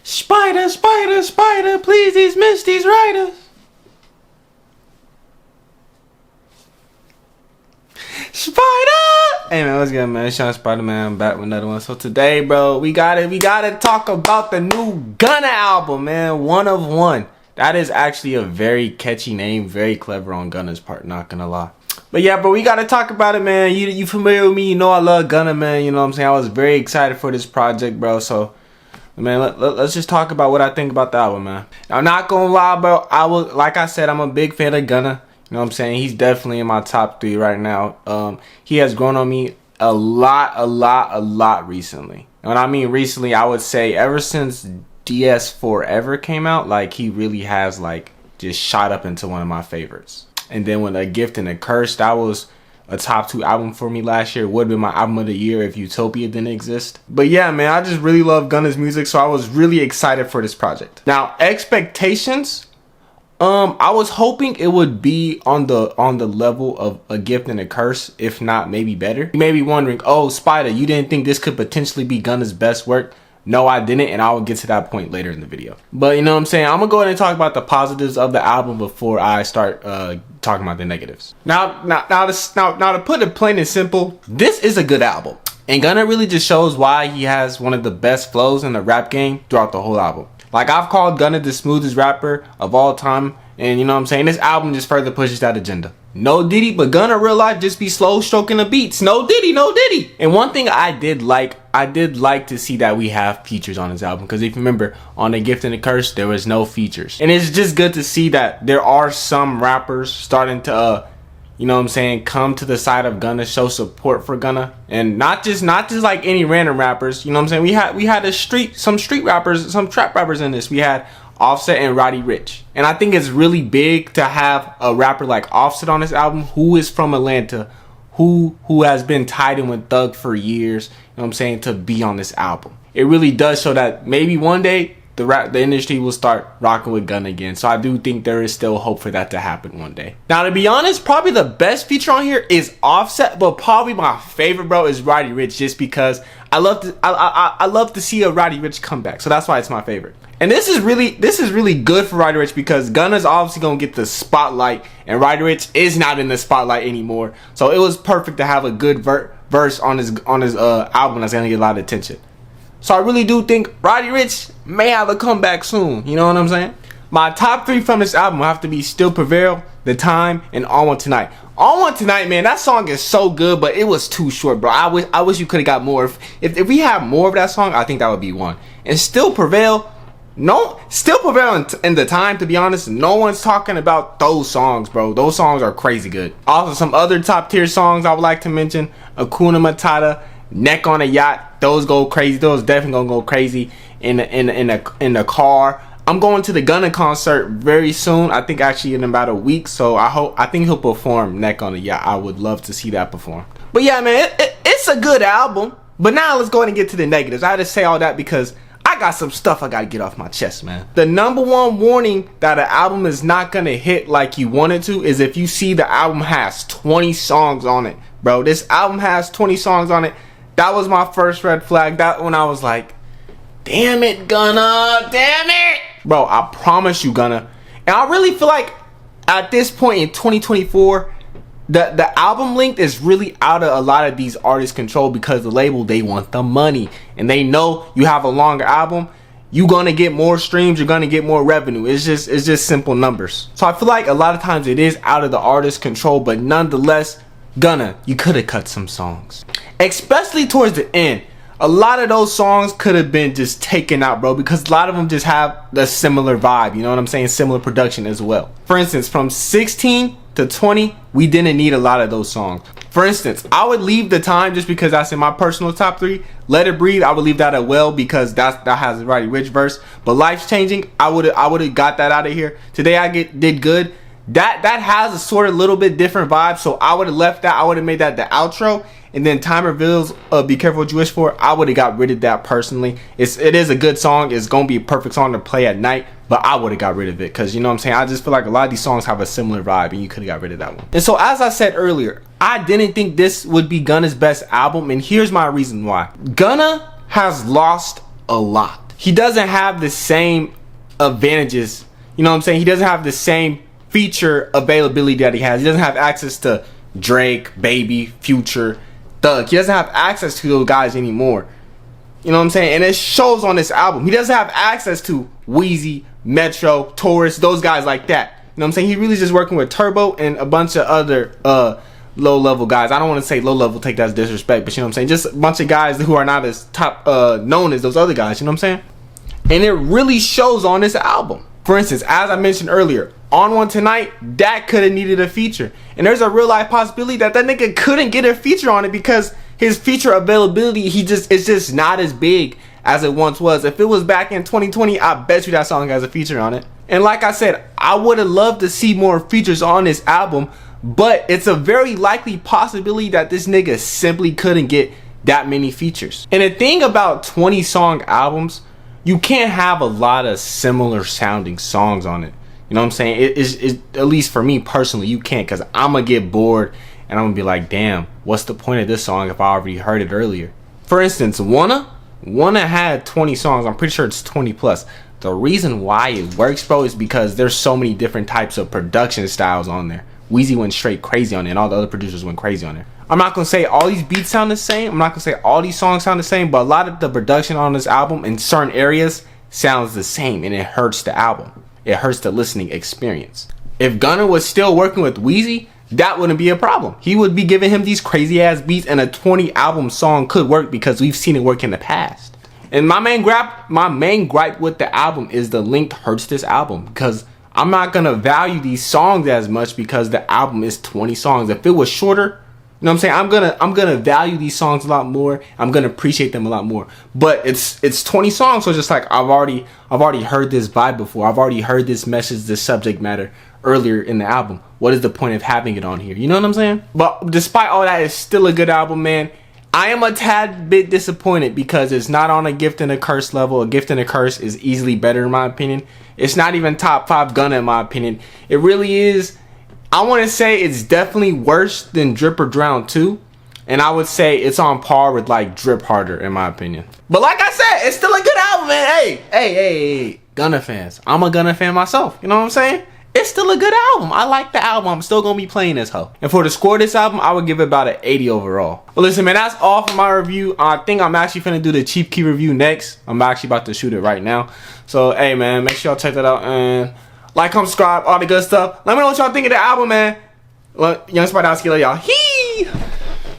Spider, spider, spider, please these Misty's riders. Spider! Hey man, what's good, man? It's Sean Spider-Man. I'm back with another one. So today, bro, we gotta talk about the new Gunna album, man. One of One. That is actually a very catchy name, very clever on Gunna's part, not gonna lie. But yeah, bro, we gotta talk about it, man. You familiar with me? You know I love Gunna, man. You know what I'm saying? I was very excited for this project, bro. So, man, let's just talk about what I think about the album, man. Now, I'm not gonna lie, bro. Like I said, I'm a big fan of Gunna. You know what I'm saying? He's definitely in my top 3 right now. He has grown on me a lot recently. And when I mean recently, I would say ever since DS4 Ever came out, like he really has like just shot up into one of my favorites. And then with A Gift and a Curse, that was a top 2 album for me last year. It would have been my album of the year if Utopia didn't exist. But yeah, man, I just really love Gunna's music, so I was really excited for this project. Now, expectations, I was hoping it would be on the level of A Gift and a Curse, if not maybe better. You may be wondering, oh, Spider, you didn't think this could potentially be Gunna's best work? No, I didn't, and I will get to that point later in the video. But you know what I'm saying? I'm gonna go ahead and talk about the positives of the album before I start talking about the negatives. Now to put it plain and simple, this is a good album. And Gunna really just shows why he has one of the best flows in the rap game throughout the whole album. Like, I've called Gunna the smoothest rapper of all time, and you know what I'm saying? This album just further pushes that agenda. No Diddy, but Gunna real life just be slow stroking the beats. No Diddy, no Diddy. And one thing I did like to see that we have features on this album, because if you remember, on A Gift and a Curse, there was no features. And it's just good to see that there are some rappers starting to you know what I'm saying, come to the side of Gunna, show support for Gunna, and not just like any random rappers. You know what I'm saying? We had some street rappers, some trap rappers in this. We had Offset and Roddy Ricch, and I think it's really big to have a rapper like Offset on this album, who is from Atlanta, who has been tied in with Thug for years. You know what I'm saying? To be on this album, it really does show that maybe one day the industry will start rocking with Gunna again. So I do think there is still hope for that to happen one day. Now, to be honest, probably the best feature on here is Offset, but probably my favorite, bro, is Roddy Ricch, just because I love to see a Roddy Ricch comeback. So that's why it's my favorite. And this is really good for Roddy Ricch, because Gunna's obviously gonna get the spotlight, and Roddy Ricch is not in the spotlight anymore. So it was perfect to have a good verse on his album that's gonna get a lot of attention. So I really do think Roddy Ricch may have a comeback soon. You know what I'm saying? My top 3 from this album will have to be Still Prevail, The Time, and All One Tonight. All One Tonight, man, that song is so good, but it was too short, bro. I wish you could have got more. If we had more of that song, I think that would be one. And Still Prevail, and The Time, to be honest, no one's talking about those songs, bro. Those songs are crazy good. Also, some other top tier songs I would like to mention: Hakuna Matata, Neck on a Yacht. Those go crazy. Those definitely gonna go crazy in the car. I'm going to the Gunna concert very soon. I think actually in about a week. So I think he'll perform Neck on a Yacht. I would love to see that perform. But yeah, man, it's a good album. But now let's go ahead and get to the negatives. I had to say all that because I got some stuff I gotta get off my chest, man. The number one warning that an album is not gonna hit like you want it to is if you see the album has 20 songs on it. Bro, this album has 20 songs on it. That was my first red flag. That when I was like, damn it, Gunna, damn it. Bro, I promise you, Gunna. And I really feel like at this point in 2024, the album length is really out of a lot of these artists' control, because the label, they want the money. And they know you have a longer album, you're gonna get more streams, you're gonna get more revenue. It's just simple numbers. So I feel like a lot of times it is out of the artist's control, but nonetheless, Gunna, you could have cut some songs, especially towards the end. A lot of those songs could have been just taken out, bro, because a lot of them just have the similar vibe, you know what I'm saying? Similar production as well. For instance, from 16 to 20, we didn't need a lot of those songs. For instance, I would leave The Time just because that's in my personal top 3. Let It Breathe, I would leave that at well, because that has a Roddy Ricch verse. But Life's Changing, I would have got that out of here. Today I did good. That has a sort of little bit different vibe, so I would have left that. I would have made that the outro. And then Time Reveals, Be Careful What You Wish For, I would have got rid of that personally. It is a good song. It's going to be a perfect song to play at night, but I would have got rid of it, because, you know what I'm saying, I just feel like a lot of these songs have a similar vibe, and you could have got rid of that one. And so, as I said earlier, I didn't think this would be Gunna's best album, and here's my reason why. Gunna has lost a lot. he doesn't have the same advantages. You know what I'm saying? He doesn't have the same feature availability that he has. He doesn't have access to Drake, Baby, Future, Thug. He doesn't have access to those guys anymore. You know what I'm saying? And it shows on this album. He doesn't have access to Weezy, Metro, Taurus, those guys like that. You know what I'm saying? He really just working with Turbo and a bunch of other low level guys. I don't want to say low level, take that as disrespect, but you know what I'm saying? Just a bunch of guys who are not as top known as those other guys. You know what I'm saying? And it really shows on this album. For instance, as I mentioned earlier, On One Tonight, that could have needed a feature. And there's a real life possibility that that nigga couldn't get a feature on it because his feature availability, it's just not as big as it once was. If it was back in 2020, I bet you that song has a feature on it. And like I said, I would have loved to see more features on this album, but it's a very likely possibility that this nigga simply couldn't get that many features. And the thing about 20 song albums, you can't have a lot of similar sounding songs on it. You know what I'm saying? It at least for me personally, you can't, because I'm going to get bored and I'm going to be like, damn, what's the point of this song if I already heard it earlier? For instance, Wunna had 20 songs. I'm pretty sure it's 20 plus. The reason why it works, bro, is because there's so many different types of production styles on there. Weezy went straight crazy on it, and all the other producers went crazy on it. I'm not going to say all these beats sound the same. I'm not going to say all these songs sound the same, but a lot of the production on this album in certain areas sounds the same, and it hurts the album. It hurts the listening experience. If Gunna was still working with Weezy, that wouldn't be a problem. He would be giving him these crazy ass beats, and a 20 album song could work because we've seen it work in the past. And my main gripe with the album is the length hurts this album, because I'm not gonna value these songs as much because the album is 20 songs. If it was shorter, you know what I'm saying, I'm gonna value these songs a lot more. I'm gonna appreciate them a lot more. But it's 20 songs, so it's just like I've already heard this vibe before. I've already heard this message, this subject matter earlier in the album. What is the point of having it on here? You know what I'm saying? But despite all that, it's still a good album, man. I am a tad bit disappointed because it's not on a gift and a curse level. A gift and a curse is easily better in my opinion. It's not even top 5 Gunna in my opinion. It really is. I want to say it's definitely worse than Drip or Drown 2. And I would say it's on par with like Drip Harder in my opinion. But like I said, it's still a good album, man. Hey, Gunna fans. I'm a Gunna fan myself. You know what I'm saying? It's still a good album. I like the album. I'm still going to be playing this hoe. And for the score of this album, I would give it about an 80 overall. But listen, man, that's all for my review. I think I'm actually finna do the Chief Keef review next. I'm actually about to shoot it right now. So, hey, man, make sure y'all check that out. And like, comment, subscribe, all the good stuff. Let me know what y'all think of the album, man. Well, Young Spider, I'll y'all. Hee!